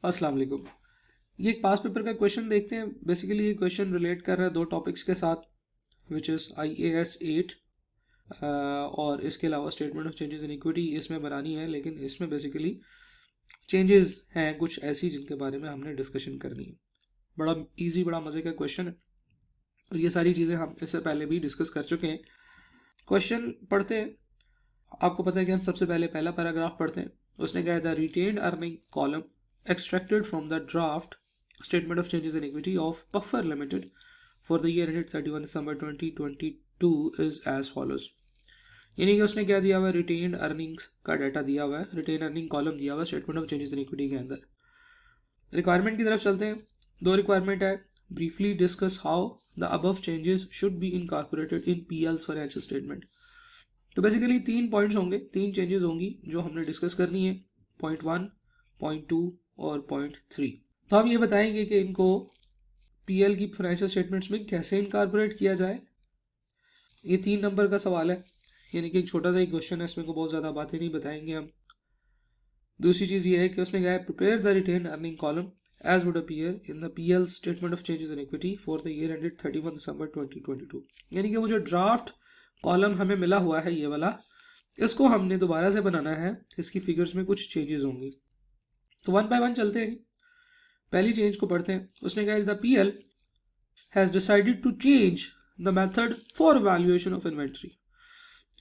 अस्सलाम वालेकुम। ये एक पास पेपर का क्वेश्चन देखते हैं। बेसिकली ये क्वेश्चन रिलेट कर रहा है दो टॉपिक्स के साथ, विच इज़ IAS 8 और इसके अलावा statement of changes in equity इसमें बनानी है, लेकिन इसमें बेसिकली चेंजेस हैं कुछ ऐसी जिनके बारे में हमने डिस्कशन करनी है। बड़ा इजी, बड़ा मज़े का क्वेश्चन है और ये सारी चीज़ें हम इससे पहले भी डिस्कस कर चुके हैं। क्वेश्चन पढ़ते हैं। आपको पता है कि हम सबसे पहले पहला पैराग्राफ पढ़ते हैं। उसने कहा था retained earning column extracted from the draft statement of changes in equity of Puffer Limited for the year ended 31 December 2022 is as follows। यानी कि उसने क्या दिया हुआ है, रिटेन अर्निंग्स का डाटा दिया हुआ है, रिटेन अर्निंग कॉलम दिया हुआ है statement of changes in equity के अंदर। रिक्वायरमेंट की तरफ चलते हैं। दो रिक्वायरमेंट है। Briefly discuss how the above changes should be incorporated in PL's financial statement. तो बेसिकली 3 पॉइंट्स होंगे, 3 चेंजेस होंगी जो हमने डिस्कस करनी है। पॉइंट 1, पॉइंट 2 और पॉइंट 3। तो हम ये बताएंगे कि इनको PL की फाइनेंशियल स्टेटमेंट्स में कैसे इनकॉर्पोरेट किया जाए। ये 3 नंबर का सवाल है, यानी कि एक छोटा सा ही क्वेश्चन है, इसमें को बहुत ज़्यादा बातें नहीं बताएंगे हम। दूसरी चीज़ ये है कि उसने कहा है prepare the retain earning column as would appear in the PL statement of changes in equity for the year ended 31 December 2022। यानी कि वो जो ड्राफ्ट कॉलम हमें मिला हुआ है ये वाला, इसको हमने दोबारा से बनाना है। इसकी फिगर्स में कुछ चेंजेस होंगी। तो 1 बाय 1 चलते हैं। पहली चेंज को पढ़ते हैं। उसने कहा the PL has decided to change the method for valuation of inventory.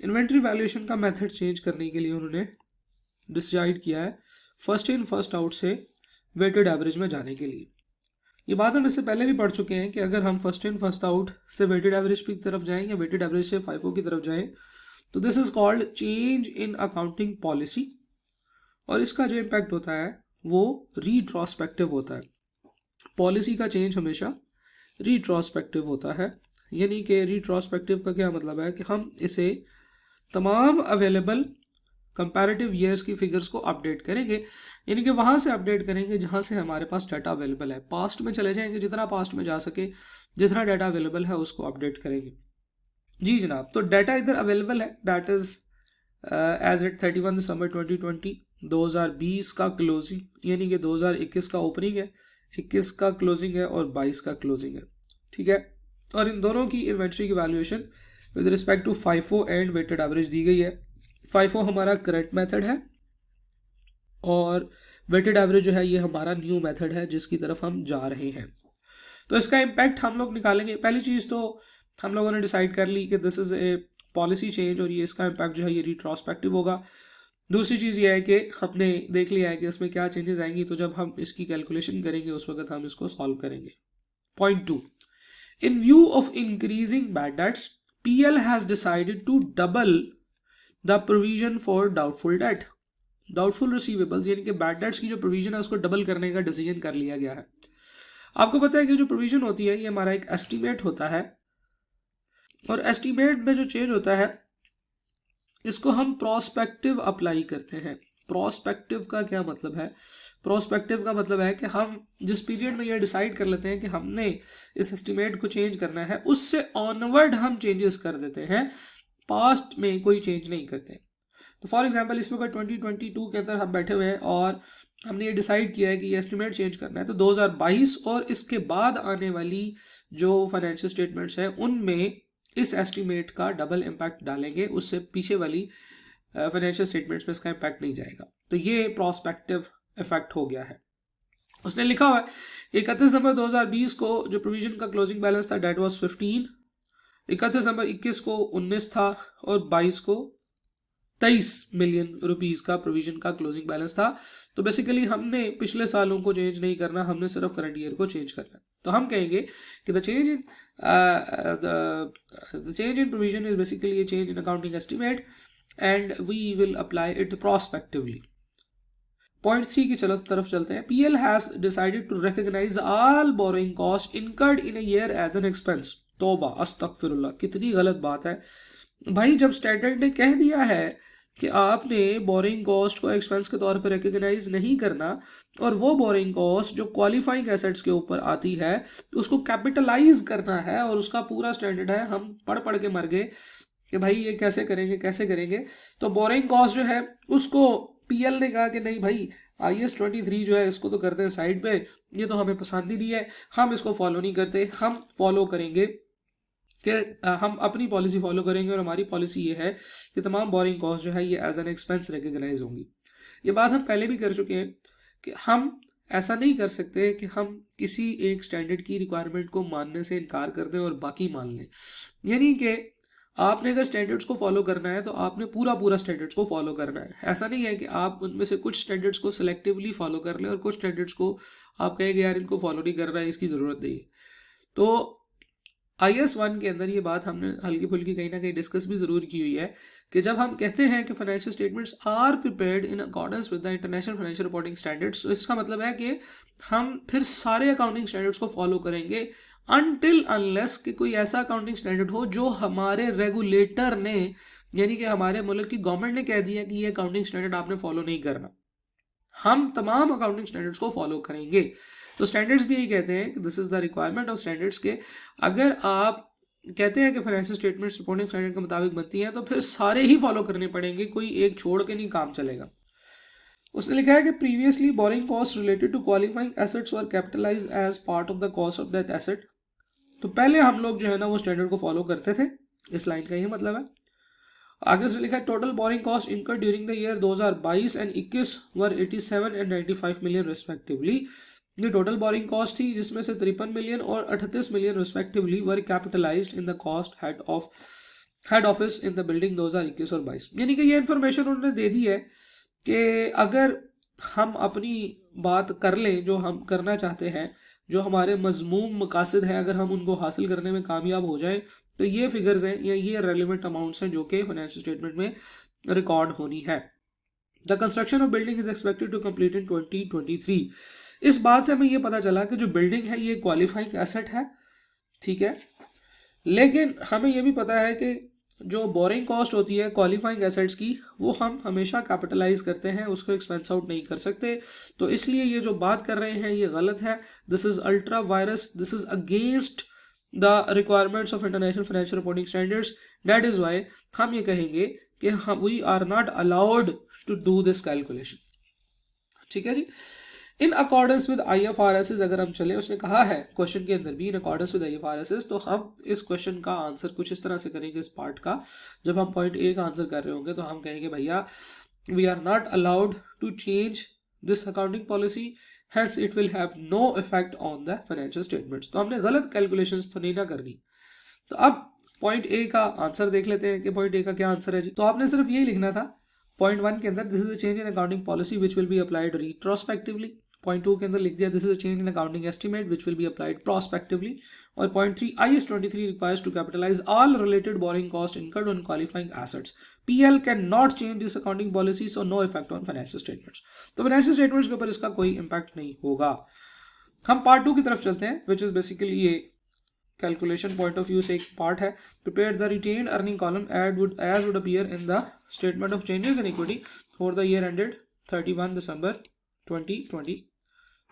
Inventory valuation का मेथड चेंज करने के लिए उन्होंने डिसाइड किया है फर्स्ट इन फर्स्ट आउट से वेटेड एवरेज में जाने के लिए। ये बात हम इससे पहले भी पढ़ चुके हैं कि अगर हम फर्स्ट इन फर्स्ट आउट से वेटेड एवरेज की तरफ जाएं या वेटेड एवरेज से FIFO की तरफ जाएं तो this is called change in accounting policy, और इसका जो इम्पैक्ट होता है वो रिट्रोस्पेक्टिव होता है। पॉलिसी का चेंज हमेशा रिट्रोस्पेक्टिव होता है। यानी कि रिट्रोस्पेक्टिव का क्या मतलब है कि हम इसे तमाम अवेलेबल कंपैरेटिव ईयर्स की फिगर्स को अपडेट करेंगे, यानी कि वहाँ से अपडेट करेंगे जहाँ से हमारे पास डाटा अवेलेबल है। पास्ट में चले जाएंगे, जितना पास्ट में जा सके, जितना डाटा अवेलेबल है उसको अपडेट करेंगे। जी जनाब, तो डाटा इधर अवेलेबल है, that is as at 31 December 2020, 2020 का क्लोजिंग, यानी कि 2021 का ओपनिंग है, 21 का क्लोजिंग है और 22 का क्लोजिंग है। ठीक है, और इन दोनों की इन्वेंट्री की valuation with respect to FIFO and weighted average दी गई है। FIFO हमारा करंट मेथड है और वेटेड एवरेज जो है ये हमारा न्यू मेथड है जिसकी तरफ हम जा रहे हैं। तो इसका इम्पैक्ट हम लोग निकालेंगे। पहली चीज़ तो हम लोगों ने डिसाइड कर ली कि this is a policy change और ये इसका इम्पैक्ट जो है ये रिट्रोस्पेक्टिव होगा। दूसरी चीज़ ये है कि हमने देख लिया है कि इसमें क्या चेंजेस आएंगी, तो जब हम इसकी कैलकुलेशन करेंगे उस वक्त हम इसको सॉल्व करेंगे। Point 2, in view of increasing bad debts PL has decided to double the provision for doubtful debt. Doubtful receivables यानी कि बैड डेट्स की जो प्रोविजन है उसको डबल करने का डिसीजन कर लिया गया है। आपको पता है कि जो प्रोविजन होती है ये हमारा एक एस्टीमेट होता है, और एस्टीमेट में जो चेंज होता है इसको हम प्रोस्पेक्टिव अप्लाई करते हैं। प्रोस्पेक्टिव का क्या मतलब है? प्रोस्पेक्टिव का मतलब है कि हम जिस पीरियड में ये डिसाइड कर लेते हैं कि हमने इस एस्टीमेट को चेंज करना है, उससे ऑनवर्ड हम चेंजेस कर देते हैं, पास्ट में कोई चेंज नहीं करते। तो फॉर एग्जांपल इस वक्त 2022 के अंदर हम बैठे हुए हैं और हमने ये डिसाइड किया है कि ये एस्टीमेट चेंज करना है, तो 2022 और इसके बाद आने वाली जो फाइनेंशियल स्टेटमेंट्स हैं उनमें इस एस्टीमेट का डबल इम्पैक्ट डालेंगे, उससे पीछे वाली फाइनेंशियल स्टेटमेंट्स में इसका इम्पैक्ट नहीं जाएगा। तो ये प्रोस्पेक्टिव इफेक्ट हो गया है। उसने लिखा हुआ है 31 दिसंबर 2020 को जो प्रोविजन का क्लोजिंग बैलेंस था डेट वाज 15, 31 दिसंबर 21 को 19 था और 22 को 23 मिलियन रुपीज़ का प्रोविजन का क्लोजिंग बैलेंस था। तो बेसिकली हमने पिछले सालों को चेंज नहीं करना, हमने सिर्फ करंट ईयर को चेंज करना। तो हम कहेंगे कि the change in provision is basically a change in accounting estimate and we will apply it prospectively. Point 3 की तरफ चलते हैं। PL has decided to recognise all borrowing cost incurred in a year as an expense. तौबा अस्तगफिरुल्लाह, कितनी गलत बात है भाई। जब स्टैंडर्ड ने कह दिया है कि आपने बोरिंग कॉस्ट को एक्सपेंस के तौर पर रिकॉग्नाइज नहीं करना, और वो बोरिंग कॉस्ट जो क्वालिफाइंग एसेट्स के ऊपर आती है उसको कैपिटलाइज करना है, और उसका पूरा स्टैंडर्ड है, हम पढ़ के मर गए कि भाई ये कैसे करेंगे। तो बोरिंग कॉस्ट जो है उसको PL ने कहा कि नहीं भाई IAS 23 जो है इसको तो करते हैं साइड पे, ये तो हमें पसंद ही नहीं है, हम इसको फॉलो नहीं करते। हम फॉलो करेंगे कि हम अपनी पॉलिसी फॉलो करेंगे और हमारी पॉलिसी ये है कि तमाम बोरिंग कॉस्ट जो है ये एज एन एक्सपेंस रिकग्नाइज होंगी। ये बात हम पहले भी कर चुके हैं कि हम ऐसा नहीं कर सकते कि हम किसी एक स्टैंडर्ड की रिक्वायरमेंट को मानने से इनकार कर दें और बाकी मान लें। यानी कि आपने अगर स्टैंडर्ड्स को फॉलो करना है तो आपने पूरा स्टैंडर्ड्स को फॉलो करना है। ऐसा नहीं है कि आप उनमें से कुछ स्टैंडर्ड्स को सिलेक्टिवली फॉलो कर लें और कुछ स्टैंडर्ड्स को आप कहेंगे यार इनको फॉलो नहीं कर रहा है, इसकी ज़रूरत नहीं है। तो IAS 1 के अंदर ये बात हमने हल्की फुल्की कहीं ना कहीं डिस्कस भी ज़रूर की हुई है कि जब हम कहते हैं कि financial statements are prepared in accordance with the international financial reporting standards, तो इसका मतलब है कि हम फिर सारे अकाउंटिंग स्टैंडर्ड्स को फॉलो करेंगे अनटिल अनलेस कि कोई ऐसा अकाउंटिंग स्टैंडर्ड हो जो हमारे रेगुलेटर ने, यानी कि हमारे मुल्क की गवर्नमेंट ने कह दिया कि ये अकाउंटिंग स्टैंडर्ड आपने फॉलो नहीं करना। हम तमाम अकाउंटिंग स्टैंडर्ड्स को फॉलो करेंगे। तो स्टैंडर्ड्स भी यही कहते हैं कि this is the requirement of standards के अगर आप कहते हैं कि फाइनेंशियल स्टेटमेंट्स रिपोर्टिंग स्टैंडर्ड के मुताबिक बनती हैं तो फिर सारे ही फॉलो करने पड़ेंगे, कोई एक छोड़ के नहीं काम चलेगा। उसने लिखा है कि previously borrowing cost related to qualifying assets were capitalised as part of the cost of that asset. तो पहले हम लोग जो है ना वो स्टैंडर्ड को फॉलो करते थे, इस लाइन का ये मतलब है। आगे से लिखा है total boring cost incurred during the year 2022 and 21 were 87 and 95 million respectively. ये टोटल बोरिंग कॉस्ट थी जिसमें से 53 मिलियन और 38 million respectively were capitalised in the cost head office in the building 2021 और 22। यानी कि ये इन्फॉर्मेशन उन्होंने दे दी है कि अगर हम अपनी बात कर लें जो हम करना चाहते हैं, जो हमारे मजमूम मकासद हैं, अगर हम उनको हासिल करने में कामयाब हो जाएं तो ये फिगर्स हैं या ये रेलिवेंट अमाउंट्स हैं जो कि फाइनेंशियल स्टेटमेंट में रिकॉर्ड होनी है। The construction of building is expected to complete in 2023। इस बात से हमें ये पता चला कि जो बिल्डिंग है ये क्वालिफाइंग एसेट है, ठीक है, लेकिन हमें ये भी पता है कि जो बोरिंग कॉस्ट होती है क्वालिफाइंग एसेट्स की वो हम हमेशा कैपिटलाइज करते हैं, उसको एक्सपेंस आउट नहीं कर सकते। तो इसलिए ये जो बात कर रहे हैं ये गलत है। This is ultra vires, this is against the requirements of international financial reporting standards. That is why हम ये कहेंगे कि हम we are not allowed to do this calculation. ठीक है जी। इन अकॉर्डेंस विद IFRS अगर हम चले, उसने कहा है क्वेश्चन के अंदर भी इन अकॉर्डेंस विद IFRS, तो हम इस क्वेश्चन का आंसर कुछ इस तरह से करेंगे इस पार्ट का। जब हम पॉइंट A का आंसर कर रहे होंगे तो हम कहेंगे भैया we are not allowed to change this accounting policy, hence it will have no effect on the financial statements. तो हमने गलत कैलकुलेशंस तो नहीं ना करनी। तो अब पॉइंट A का आंसर देख लेते हैं कि पॉइंट A का क्या आंसर है जी। तो आपने सिर्फ यही लिखना था पॉइंट 1 के अंदर, this is a change in accounting policy which will be applied retrospectively. Point 2 के अंदर लिख दिया this is a change in accounting estimate which will be applied prospectively. और point 3 IAS 23 requires to capitalise all related borrowing cost incurred on qualifying assets. PL can not change this accounting policy, so no effect on financial statements. तो financial statements के ऊपर इसका कोई impact नहीं होगा। हम part 2 की तरफ चलते हैं विच इज बेसिकली ये कैलकुलेशन पॉइंट ऑफ व्यू से एक पार्ट है। Prepare the retained earning column as would appear in the statement of changes in equity for the year ended 31 December 2022।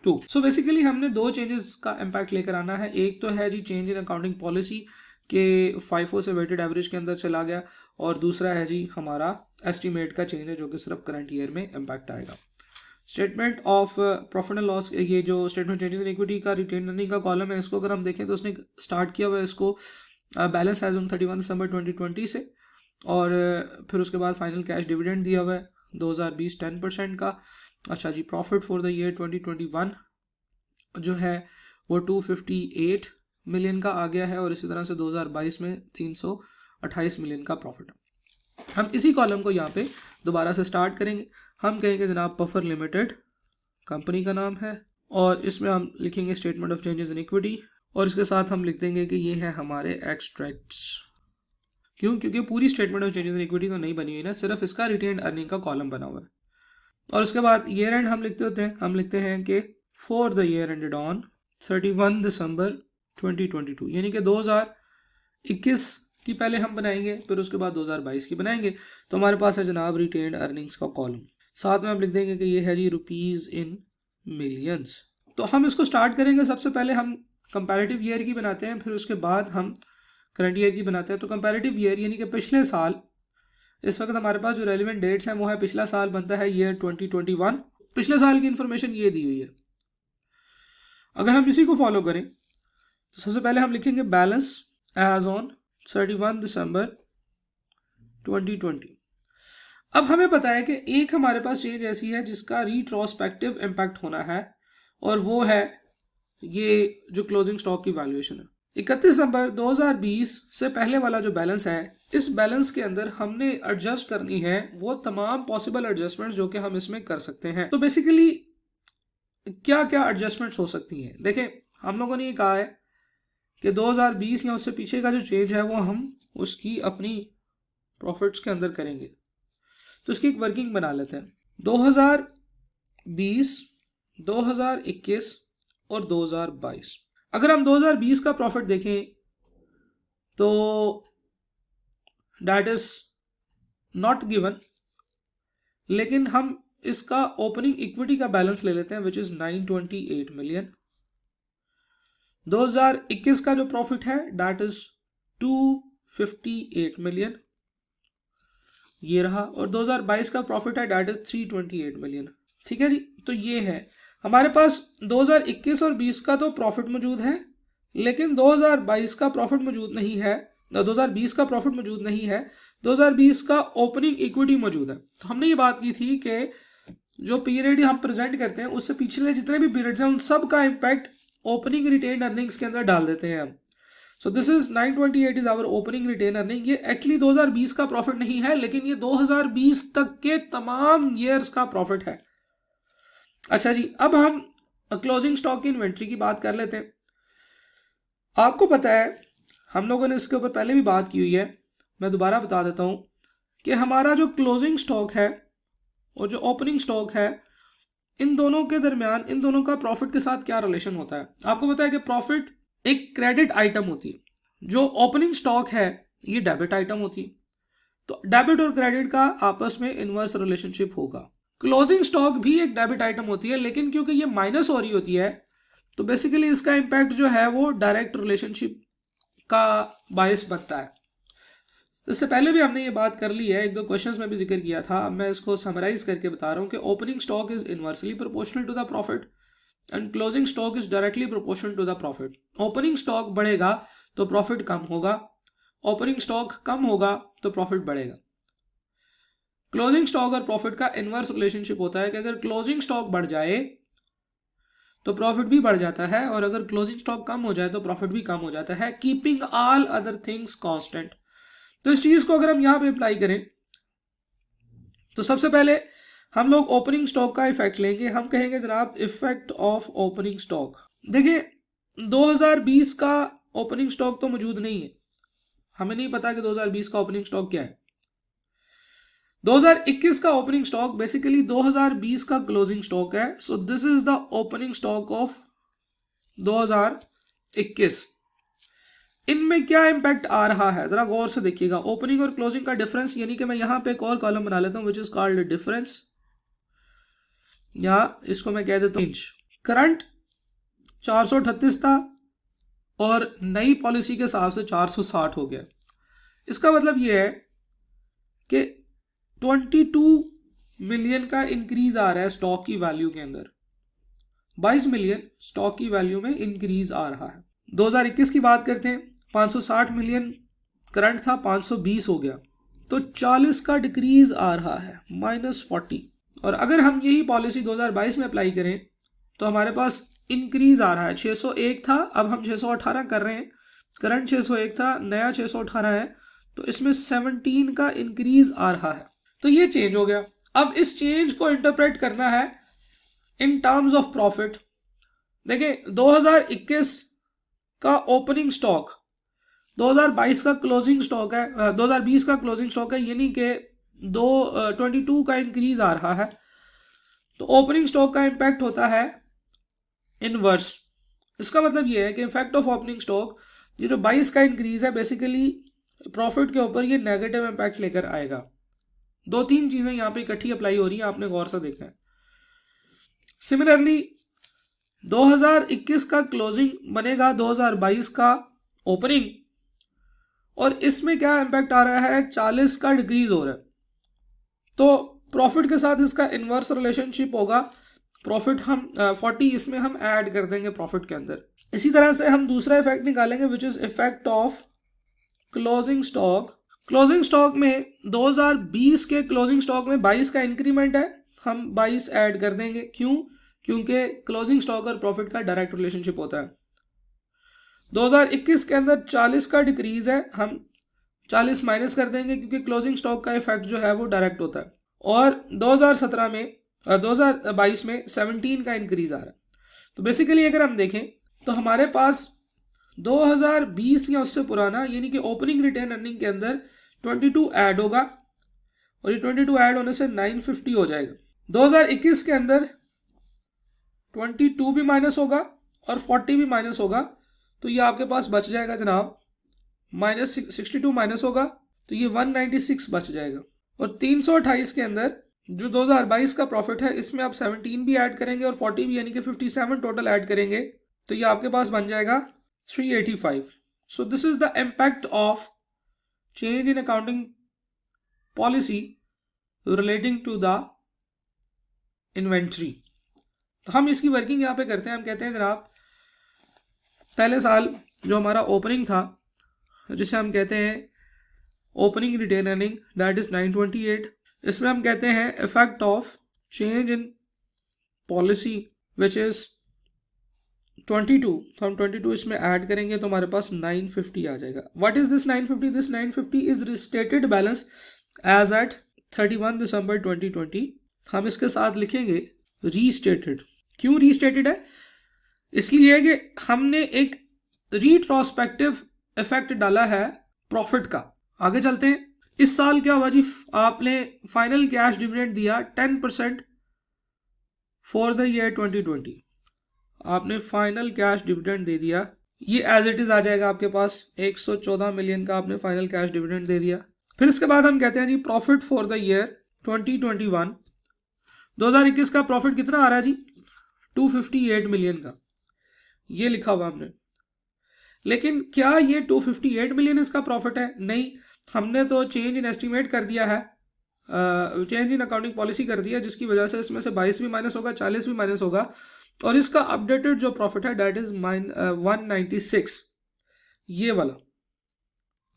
So basically हमने दो चेंजेस का impact लेकर आना है। एक तो है जी चेंज इन अकाउंटिंग पॉलिसी के FIFO से वेटेड एवरेज के अंदर चला गया, और दूसरा है जी हमारा एस्टीमेट का चेंज है जो कि सिर्फ करंट ईयर में इम्पैक्ट आएगा। Statement of profit and loss, ये जो स्टेटमेंट चेंजेस इन इक्विटी का रिटेन अर्निंग का कॉलम है, इसको अगर हम देखें तो उसने स्टार्ट किया हुआ है इसको बैलेंस एज ऑन 31 दिसंबर 2020 से, और फिर उसके बाद फाइनल कैश डिविडेंड दिया हुआ है 2020 10% का। अच्छा जी, प्रॉफिट फॉर द ईयर 2021 जो है वो 258 मिलियन का आ गया है, और इसी तरह से 2022 में 328 मिलियन का प्रॉफिट। हम इसी कॉलम को यहाँ पे दोबारा से स्टार्ट करेंगे। हम कहेंगे जनाब पफर लिमिटेड कंपनी का नाम है, और इसमें हम लिखेंगे statement of changes in equity, और इसके साथ हम लिख देंगे कि ये है हमारे एक्सट्रैक्ट्स। क्यों? क्योंकि पूरी statement of changes in equity तो नहीं बनी हुई ना, सिर्फ इसका रिटेन्ड अर्निंग का कॉलम बना हुआ है। और उसके बाद ईयर एंड हम लिखते होते हैं, हम लिखते हैं कि for the year ended on 31 December 2022, यानी कि 2021 की पहले हम बनाएंगे, फिर उसके बाद 2022 की बनाएंगे। तो हमारे पास है जनाब रिटेन्ड अर्निंग्स का कॉलम, साथ में हम लिख देंगे कि ये है जी रुपीज़ इन मिलियंस। तो हम इसको स्टार्ट करेंगे, सबसे पहले हम कंपैरेटिव ईयर की बनाते हैं, फिर उसके बाद हम करंट ईयर की बनाते हैं। तो कंपैरेटिव ईयर यानी कि पिछले साल, इस वक्त हमारे पास जो रेलिवेंट डेट्स हैं वो है पिछला साल बनता है ईयर 2021, पिछले साल की इंफॉर्मेशन ये दी हुई है। अगर हम इसी को फॉलो करें तो सबसे पहले हम लिखेंगे बैलेंस एज ऑन 31 दिसंबर 2020। अब हमें पता है कि एक हमारे पास चेंज ऐसी है जिसका रिट्रोस्पेक्टिव इम्पैक्ट होना है, और वो है ये जो क्लोजिंग स्टॉक की वैल्यूएशन है। 31 दिसंबर 2020 से पहले वाला जो बैलेंस है, इस बैलेंस के अंदर हमने एडजस्ट करनी है वो तमाम पॉसिबल एडजस्टमेंट्स जो कि हम इसमें कर सकते हैं। तो बेसिकली क्या क्या एडजस्टमेंट्स हो सकती हैं? देखें, हम लोगों ने ये कहा है कि 2020 या उससे पीछे का जो चेंज है वो हम उसकी अपनी प्रॉफिट्स के अंदर करेंगे। तो इसकी एक वर्किंग बना लेते हैं। 2020, 2021 और 2022। अगर हम 2020 का प्रॉफिट देखें तो दैट इज नॉट गिवन, लेकिन हम इसका ओपनिंग इक्विटी का बैलेंस ले लेते हैं विच इज 928 मिलियन। 2021 का जो प्रॉफिट है दैट इज 258 मिलियन, ये रहा। और 2022 का प्रॉफिट है दैट इज 328 मिलियन। ठीक है जी, तो ये है हमारे पास 2021 और 20 का तो प्रॉफिट मौजूद है, लेकिन 2022 का प्रॉफिट मौजूद नहीं है, 2020 का प्रॉफिट मौजूद नहीं है, 2020 का ओपनिंग इक्विटी मौजूद है। तो हमने ये बात की थी कि जो पीरियड हम प्रेजेंट करते हैं उससे पिछले जितने भी पीरियड्स हैं उन सब का इम्पैक्ट ओपनिंग रिटेन अर्निंग्स के अंदर डाल देते हैं हम। So this is 928 is our opening retain earning. ये एक्चुअली 2020 का प्रॉफिट नहीं है, लेकिन ये 2020 तक के तमाम ईयर्स का प्रॉफिट है। अच्छा जी, अब हम क्लोजिंग स्टॉक की इन्वेंट्री की बात कर लेते हैं। आपको पता है हम लोगों ने इसके ऊपर पहले भी बात की हुई है, मैं दोबारा बता देता हूं कि हमारा जो क्लोजिंग स्टॉक है और जो ओपनिंग स्टॉक है, इन दोनों के दरमियान इन दोनों का प्रॉफिट के साथ क्या रिलेशन होता है। आपको पता है कि प्रॉफिट एक क्रेडिट आइटम होती है, जो ओपनिंग स्टॉक है ये डेबिट आइटम होती है। तो डेबिट और क्रेडिट का आपस में इनवर्स रिलेशनशिप होगा। क्लोजिंग स्टॉक भी एक डेबिट आइटम होती है, लेकिन क्योंकि ये माइनस हो रही होती है तो बेसिकली इसका इम्पैक्ट जो है वो डायरेक्ट रिलेशनशिप का बायस बनता है। इससे पहले भी हमने ये बात कर ली है, एक दो क्वेश्चंस में भी जिक्र किया था। अब मैं इसको समराइज करके बता रहा हूँ कि opening stock is inversely proportional to the profit and closing stock is directly proportional to the profit. Opening stock बढ़ेगा तो प्रॉफिट कम होगा, ओपनिंग स्टॉक कम होगा तो प्रॉफिट बढ़ेगा। क्लोजिंग स्टॉक और प्रॉफिट का इनवर्स रिलेशनशिप होता है कि अगर क्लोजिंग स्टॉक बढ़ जाए तो प्रॉफिट भी बढ़ जाता है, और अगर क्लोजिंग स्टॉक कम हो जाए तो प्रॉफिट भी कम हो जाता है, keeping all other things constant. तो इस चीज को अगर हम यहां पे अप्लाई करें तो सबसे पहले हम लोग ओपनिंग स्टॉक का इफेक्ट लेंगे। हम कहेंगे जनाब इफेक्ट ऑफ ओपनिंग स्टॉक। देखिए 2020 का ओपनिंग स्टॉक तो मौजूद नहीं है, हमें नहीं पता कि 2020 का ओपनिंग स्टॉक क्या है। 2021 का ओपनिंग स्टॉक बेसिकली 2020 का क्लोजिंग स्टॉक है। सो this is the opening stock of 2021। इनमें क्या इंपैक्ट आ रहा है जरा गौर से देखिएगा। ओपनिंग और क्लोजिंग का डिफरेंस, यानी कि मैं यहां पे एक और कॉलम बना लेता हूं विच इज कॉल्ड डिफरेंस, या इसको मैं कह देता हूं करंट 438 था और नई पॉलिसी के हिसाब से 460 हो गया। इसका मतलब यह है कि 22 मिलियन का इंक्रीज आ रहा है स्टॉक की वैल्यू के अंदर, 22 मिलियन स्टॉक की वैल्यू में इंक्रीज आ रहा है। 2021 की बात करते हैं, 560 मिलियन करंट था, 520 हो गया, तो 40 का डिक्रीज आ रहा है, -40। और अगर हम यही पॉलिसी 2022 में अप्लाई करें तो हमारे पास इंक्रीज आ रहा है। 601 था, अब हम 618 कर रहे हैं। करंट 601 था, नया 618 है, तो इसमें 17 का इंक्रीज आ रहा है। तो ये चेंज हो गया। अब इस चेंज को इंटरप्रेट करना है इन टर्म्स ऑफ प्रॉफिट। देखिए 2021 का ओपनिंग स्टॉक 2022 का क्लोजिंग स्टॉक है, 2020 का क्लोजिंग स्टॉक है, यानी कि 22 का इंक्रीज आ रहा है। तो ओपनिंग स्टॉक का इंपैक्ट होता है इनवर्स। इसका मतलब यह है कि इफेक्ट ऑफ ओपनिंग स्टॉक, ये जो 22 का इंक्रीज है, बेसिकली प्रॉफिट के ऊपर ये नेगेटिव इंपैक्ट लेकर आएगा। दो तीन चीजें यहां पे इकट्ठी अप्लाई हो रही है, आपने गौर से देखना है। सिमिलरली 2021 का क्लोजिंग बनेगा 2022 का ओपनिंग, और इसमें क्या इंपैक्ट आ रहा है, 40 का डिक्रीज हो रहा है। तो प्रॉफिट के साथ इसका इन्वर्स रिलेशनशिप होगा, प्रॉफिट हम 40 इसमें हम ऐड कर देंगे प्रॉफिट के अंदर। इसी तरह से हम दूसरा इफेक्ट निकालेंगे which is effect of closing stock. Closing stock में 2020 के क्लोजिंग स्टॉक में 22 का इंक्रीमेंट है, हम 22 ऐड कर देंगे। क्यों? क्योंकि क्लोजिंग स्टॉक और प्रॉफिट का डायरेक्ट रिलेशनशिप होता है। 2021 के अंदर 40 का डिक्रीज है, हम 40 माइनस कर देंगे क्योंकि क्लोजिंग स्टॉक का इफेक्ट जो है वो डायरेक्ट होता है। और 2022 में 17 का इंक्रीज आ रहा है। तो बेसिकली अगर हम देखें तो हमारे पास 2020 या उससे पुराना यानी कि ओपनिंग रिटेन अर्निंग के अंदर 22 ऐड होगा और ये 22 ऐड होने से 950 हो जाएगा। 2021 के अंदर 22 भी माइनस होगा और 40 भी माइनस होगा, तो ये आपके पास बच जाएगा जनाब -62 माइनस होगा तो ये 196 बच जाएगा। और 328 के अंदर जो 2022 का प्रॉफिट है इसमें आप 17 भी ऐड करेंगे और 40 भी यानी कि 57 टोटल ऐड करेंगे तो ये आपके पास बन जाएगा 385। So this is the impact of change in accounting policy relating to the inventory. तो हम इसकी वर्किंग यहाँ पे करते हैं। हम कहते हैं जनाब पहले साल जो हमारा ओपनिंग था जिसे हम कहते हैं opening retain earning that is 928, इसमें हम कहते हैं effect of change in policy which is 22, तो हम 22 इसमें ऐड करेंगे तो हमारे पास 950 आ जाएगा। What is this 950? This 950 is restated balance as at 31 December 2020। हम इसके साथ लिखेंगे रीस्टेटेड। क्यों रीस्टेटेड है? इसलिए कि हमने एक रीट्रोस्पेक्टिव इफेक्ट डाला है प्रॉफिट का। आगे चलते हैं। इस साल क्या हुआ जी, आपने फाइनल कैश डिविडेंड दिया 10% फॉर द ईयर 2020। आपने फाइनल कैश डिविडेंड दे दिया, ये एज इट इज आ जाएगा आपके पास 114 मिलियन का आपने फाइनल कैश डिविडेंड दे दिया। फिर इसके बाद हम कहते हैं जी प्रॉफिट फॉर द ईयर 2021। 2021 का प्रॉफिट कितना आ रहा है जी? 258 मिलियन का, ये लिखा हुआ हमने। लेकिन क्या ये 258 मिलियन इसका प्रॉफिट है? नहीं, हमने तो चेंज इन एस्टिमेट कर दिया है, चेंज इन अकाउंटिंग पॉलिसी कर दिया जिसकी वजह से इसमें से 22 भी माइनस होगा, 40 भी माइनस होगा और इसका अपडेटेड जो प्रॉफिट है दैट इज 196, ये वाला।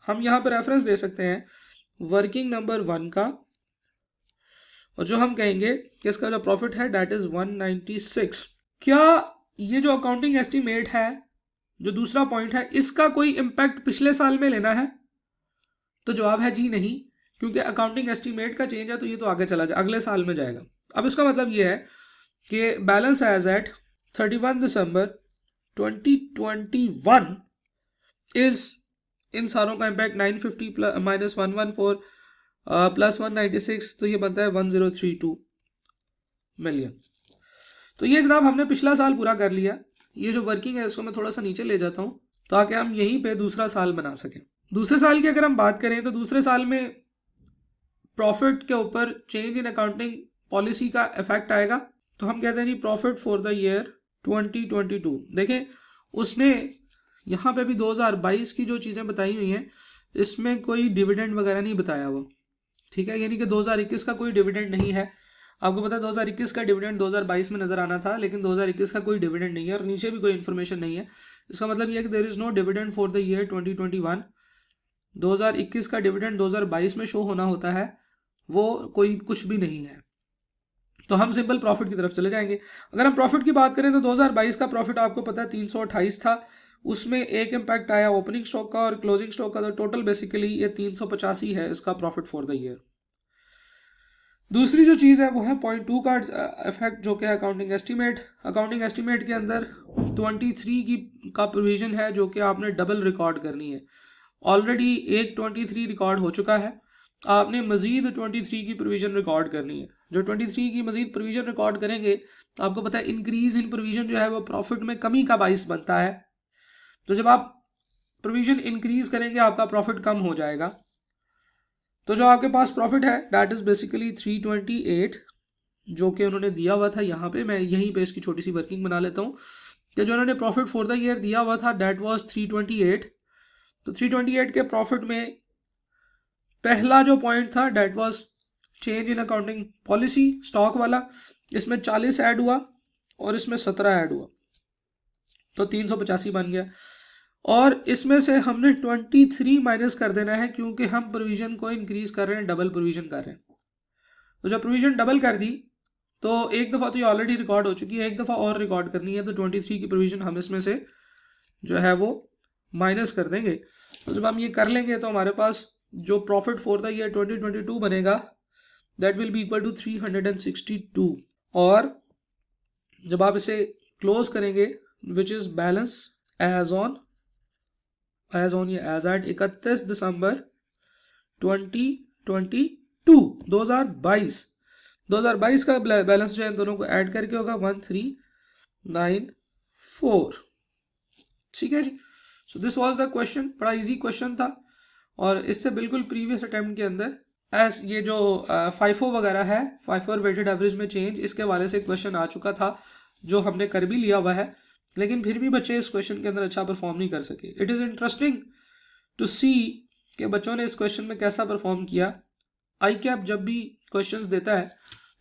हम यहाँ पर रेफरेंस दे सकते हैं वर्किंग नंबर 1 का और जो हम कहेंगे कि इसका जो प्रॉफिट है दैट इज 196। क्या ये जो अकाउंटिंग एस्टिमेट है, जो दूसरा पॉइंट है, इसका कोई इम्पैक्ट पिछले साल में लेना है? तो जवाब है जी नहीं, क्योंकि अकाउंटिंग एस्टिमेट का चेंज है तो ये तो आगे चला जाए, अगले साल में जाएगा। अब इसका मतलब ये है कि balance as at 31 December 2021 is इन सारों का इम्पैक्ट 950 माइनस 114 प्लस 196, तो ये बनता है 1032 मिलियन। तो ये जनाब हमने पिछला साल पूरा कर लिया। ये जो वर्किंग है इसको मैं थोड़ा सा नीचे ले जाता हूँ ताकि हम यहीं पे दूसरा साल बना सकें। दूसरे साल की अगर हम बात करें तो दूसरे साल में प्रॉफिट के ऊपर चेंज इन अकाउंटिंग पॉलिसी का इफेक्ट आएगा। तो हम कहते हैं जी प्रॉफिट फॉर द ईयर 2022। देखें उसने यहाँ पे भी 2022 की जो चीज़ें बताई हुई हैं इसमें कोई डिविडेंड वगैरह नहीं बताया हुआ, ठीक है, यानी कि 2021 का कोई डिविडेंड नहीं है। आपको पता है 2021 का डिविडेंड 2022 में नजर आना था, लेकिन 2021 का कोई डिविडेंड नहीं है और नीचे भी कोई इन्फॉर्मेशन नहीं है। इसका मतलब यह है कि there is no dividend for the year 2021। 2021 का डिविडेंड 2022 में शो होना होता है, वो कोई कुछ भी नहीं है। तो हम सिंपल प्रॉफिट की तरफ चले जाएंगे। अगर हम प्रॉफिट की बात करें तो 2022 का प्रॉफिट आपको पता है 328 था, उसमें एक इम्पैक्ट आया ओपनिंग स्टॉक का और क्लोजिंग स्टॉक का, तो टोटल बेसिकली ये 385 है इसका प्रॉफिट फॉर द ईयर। दूसरी जो चीज़ है वो है पॉइंट 2 का इफेक्ट जो कि अकाउंटिंग एस्टीमेट। अकाउंटिंग एस्टीमेट के अंदर 23 का प्रोविजन है जो कि आपने डबल रिकॉर्ड करनी है। ऑलरेडी एक 23 रिकॉर्ड हो चुका है, आपने मजीद 23 की प्रोविजन रिकॉर्ड करनी है। जो 23 की मजीद प्रोविजन रिकॉर्ड करेंगे तो आपको पता है इंक्रीज इन प्रोविजन जो है वो प्रॉफिट में कमी का बाइस बनता है। तो जब आप प्रोविजन इंक्रीज करेंगे आपका प्रॉफिट कम हो जाएगा। तो जो आपके पास प्रॉफिट है दैट इज बेसिकली 328 जो कि उन्होंने दिया हुआ था। यहाँ पे मैं यहीं पे इसकी छोटी सी वर्किंग बना लेता हूँ कि जो उन्होंने प्रॉफिट फॉर द ईयर दिया हुआ था दैट वाज 328। तो 328 के प्रॉफिट में पहला जो पॉइंट था that was change in accounting policy stock वाला, इसमें 40 ऐड हुआ और इसमें 17 ऐड हुआ, तो 385 बन गया। और इसमें से हमने 23 माइनस कर देना है क्योंकि हम प्रोविजन को इंक्रीज कर रहे हैं, डबल प्रोविजन कर रहे हैं। तो जब प्रोविजन डबल कर दी तो एक दफ़ा तो ये ऑलरेडी रिकॉर्ड हो चुकी है, एक दफ़ा और रिकॉर्ड करनी है, तो 23 की प्रोविजन हम इसमें से जो है वो माइनस कर देंगे। तो जब हम ये कर लेंगे तो हमारे पास जो प्रॉफिट फॉर द ईयर 2022 बनेगा that will be equal to 362। और जब आप इसे क्लोज करेंगे which is balance as on ये एज एट 31 दिसंबर 2022 का बैलेंस जो है इन दोनों को ऐड करके होगा 1394। ठीक है जी। So this was the question, बड़ा इजी क्वेश्चन था और इससे बिल्कुल प्रीवियस अटेम्प्ट के अंदर एस ये जो फाइफो वगैरह है, फाइफो और वेटेड एवरेज में चेंज, इसके वाले से क्वेश्चन आ चुका था जो हमने कर भी लिया हुआ है, लेकिन फिर भी बच्चे इस क्वेश्चन के अंदर अच्छा परफॉर्म नहीं कर सके। इट इज़ इंटरेस्टिंग टू सी कि बच्चों ने इस क्वेश्चन में कैसा परफॉर्म किया। आई कैप जब भी क्वेश्चंस देता है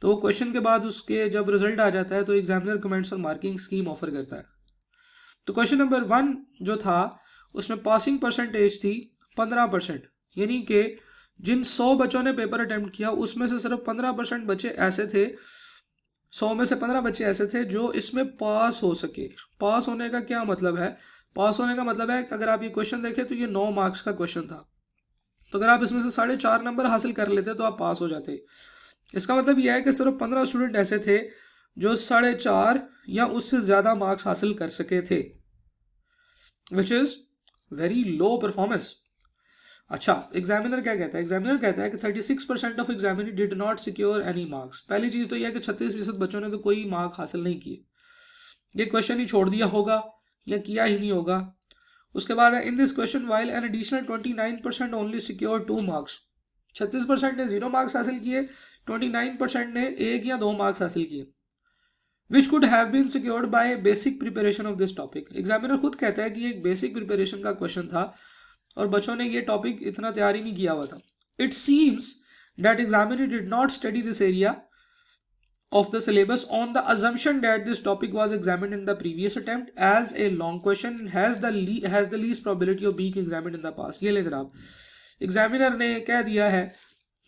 तो वो क्वेश्चन के बाद उसके जब रिजल्ट आ जाता है तो एग्जामिनर कमेंट्स और मार्किंग स्कीम ऑफर करता है। तो क्वेश्चन नंबर 1 जो था उसमें पासिंग परसेंटेज थी 15%, यानी कि जिन 100 बच्चों ने पेपर अटेम्प्ट किया उसमें से सिर्फ 15% बच्चे ऐसे थे, 100 में से 15 बच्चे ऐसे थे जो इसमें पास हो सके। पास होने का क्या मतलब है? पास होने का मतलब है कि अगर आप ये क्वेश्चन देखें तो ये 9 मार्क्स का क्वेश्चन था, तो अगर आप इसमें से 4.5 नंबर हासिल कर लेते तो आप पास हो जाते। इसका मतलब यह है कि सिर्फ 15 स्टूडेंट ऐसे थे जो 4.5 या उससे ज़्यादा मार्क्स हासिल कर सके थे, which is very low performance. अच्छा, एग्जामिनर क्या कहता है? एग्जामिनर कहता है कि 36% of examiner did not secure any marks. पहली चीज़ तो यह है कि 36% बच्चों ने तो कोई मार्क हासिल नहीं किए, ये क्वेश्चन ही छोड़ दिया होगा या किया ही नहीं होगा। उसके बाद है in this question while an additional 29% only secure 2 marks. 36% ने 0 मार्क्स हासिल किए, 29% ने 1 या 2 मार्क्स हासिल किए, which could have been secured by basic preparation of this topic. Examiner खुद कहता है कि एक बेसिक प्रिपरेशन का क्वेश्चन था और बच्चों ने ये टॉपिक इतना तैयार ही नहीं किया हुआ था। It seems that examiner did not study this area of the syllabus on the assumption that this topic was examined in the previous attempt as a long question has the least probability of being examined in the past। ये ले जनाब, examiner ने कह दिया है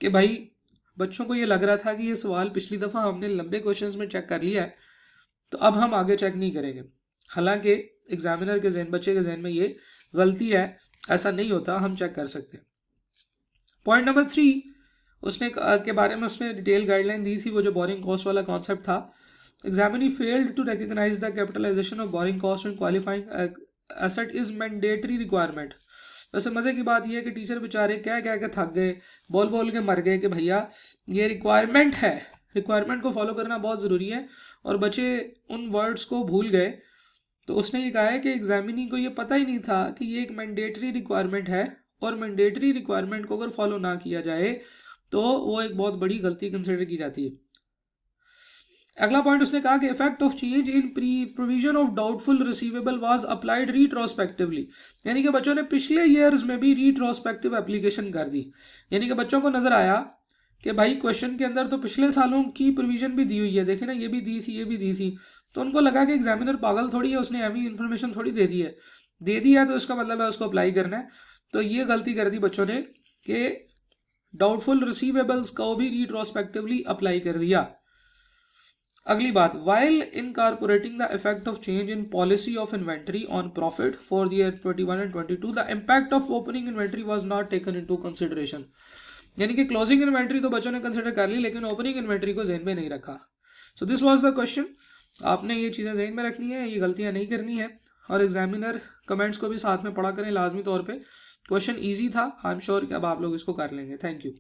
कि भाई बच्चों को ये लग रहा था कि ये सवाल पिछली दफ़ा हमने लंबे क्वेश्चंस में चेक कर लिया है तो अब हम आगे चेक नहीं करेंगे। हालांकि एग्जामिनर के जहन, बच्चे के जहन में ये गलती है, ऐसा नहीं होता, हम चेक कर सकते हैं। पॉइंट नंबर 3 उसने के बारे में उसने डिटेल गाइडलाइन दी थी, वो जो बोरिंग कॉस्ट वाला कॉन्सेप्ट था। Examiner failed to recognise the capitalisation of borrowing cost and qualifying asset is mandatory requirement. वैसे मज़े की बात यह है कि टीचर बेचारे कह के थक गए, बोल बोल के मर गए कि भैया ये रिक्वायरमेंट है, रिक्वायरमेंट को फॉलो करना बहुत ज़रूरी है, और बच्चे उन वर्ड्स को भूल गए। तो उसने ये कहा है कि एग्जामिनी को ये पता ही नहीं था कि ये एक मैंडेटरी रिक्वायरमेंट है और मैंडेटरी रिक्वायरमेंट को अगर फॉलो ना किया जाए तो वो एक बहुत बड़ी गलती कंसिडर की जाती है। अगला पॉइंट उसने कहा कि effect of change in provision of doubtful receivable was applied retrospectively, यानी कि बच्चों ने पिछले ईयर्स में भी रिट्रोस्पेक्टिव एप्लीकेशन कर दी। यानी कि बच्चों को नजर आया कि भाई क्वेश्चन के अंदर तो पिछले सालों की प्रोविजन भी दी हुई है, देखे ना, ये भी दी थी, ये भी दी थी। तो उनको लगा कि एग्जामिनर पागल थोड़ी है, उसने अभी इन्फॉर्मेशन थोड़ी दे दी है तो इसका मतलब है उसको अप्लाई करना है। तो ये गलती कर दी बच्चों ने कि डाउटफुल रिसीवेबल्स को भी रिट्रोस्पेक्टिवली अप्लाई कर दिया। अगली बात, while incorporating the effect of change in policy of inventory on profit for the year 21 and 22 the impact of opening inventory was not taken into consideration. यानी कि क्लोजिंग इन्वेंटरी तो बच्चों ने कंसिडर कर ली लेकिन ओपनिंग इन्वेंटरी को जहन में नहीं रखा। सो दिस वाज द क्वेश्चन। आपने ये चीज़ें जहन में रखनी है, ये गलतियाँ नहीं करनी है, और एग्जामिनर कमेंट्स को भी साथ में पढ़ा करें लाजमी तौर पे। क्वेश्चन इजी था, आई एम श्योर कि अब आप लोग इसको कर लेंगे। Thank you.